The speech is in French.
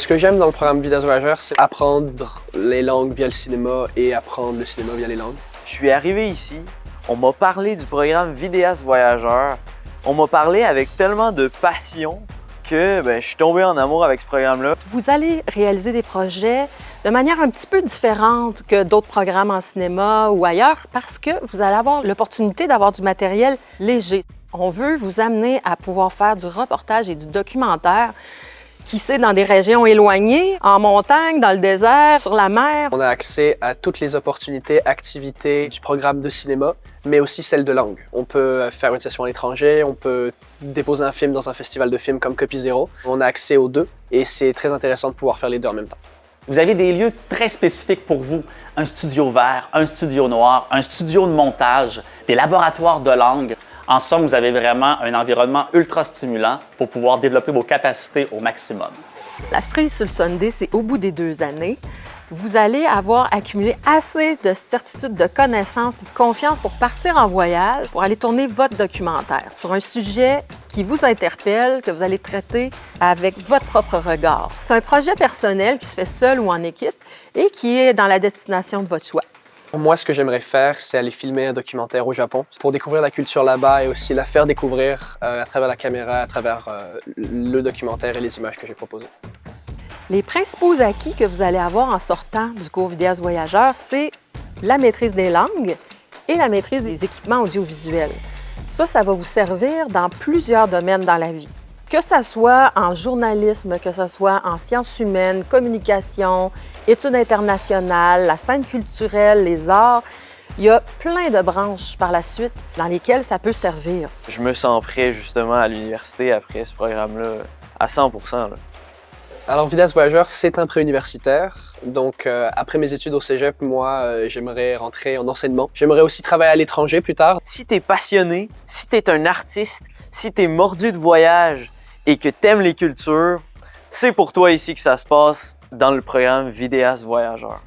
Ce que j'aime dans le programme Vidéas Voyageurs, c'est apprendre les langues via le cinéma et apprendre le cinéma via les langues. Je suis arrivé ici, on m'a parlé du programme Vidéas Voyageurs, on m'a parlé avec tellement de passion que je suis tombé en amour avec ce programme-là. Vous allez réaliser des projets de manière un petit peu différente que d'autres programmes en cinéma ou ailleurs parce que vous allez avoir l'opportunité d'avoir du matériel léger. On veut vous amener à pouvoir faire du reportage et du documentaire, qui sait, dans des régions éloignées, en montagne, dans le désert, sur la mer. On a accès à toutes les opportunités, activités du programme de cinéma, mais aussi celles de langue. On peut faire une session à l'étranger, on peut déposer un film dans un festival de films comme Copy Zero. On a accès aux deux et c'est très intéressant de pouvoir faire les deux en même temps. Vous avez des lieux très spécifiques pour vous. Un studio vert, un studio noir, un studio de montage, des laboratoires de langue. En somme, vous avez vraiment un environnement ultra stimulant pour pouvoir développer vos capacités au maximum. La cerise sur le sundae, c'est au bout des 2 années, vous allez avoir accumulé assez de certitude, de connaissances et de confiance pour partir en voyage, pour aller tourner votre documentaire sur un sujet qui vous interpelle, que vous allez traiter avec votre propre regard. C'est un projet personnel qui se fait seul ou en équipe et qui est dans la destination de votre choix. Moi, ce que j'aimerais faire, c'est aller filmer un documentaire au Japon pour découvrir la culture là-bas et aussi la faire découvrir à travers la caméra, à travers le documentaire et les images que j'ai proposées. Les principaux acquis que vous allez avoir en sortant du cours Vidéas Voyageurs, c'est la maîtrise des langues et la maîtrise des équipements audiovisuels. Ça va vous servir dans plusieurs domaines dans la vie. Que ce soit en journalisme, que ce soit en sciences humaines, communication, études internationales, la scène culturelle, les arts, il y a plein de branches par la suite dans lesquelles ça peut servir. Je me sens prêt justement à l'université après ce programme-là, à 100%. Là. Alors, Vidéas Voyageurs, c'est un préuniversitaire. Donc, après mes études au cégep, moi, j'aimerais rentrer en enseignement. J'aimerais aussi travailler à l'étranger plus tard. Si t'es passionné, si t'es un artiste, si t'es mordu de voyage et que t'aimes les cultures, c'est pour toi ici que ça se passe dans le programme Vidéas Voyageurs.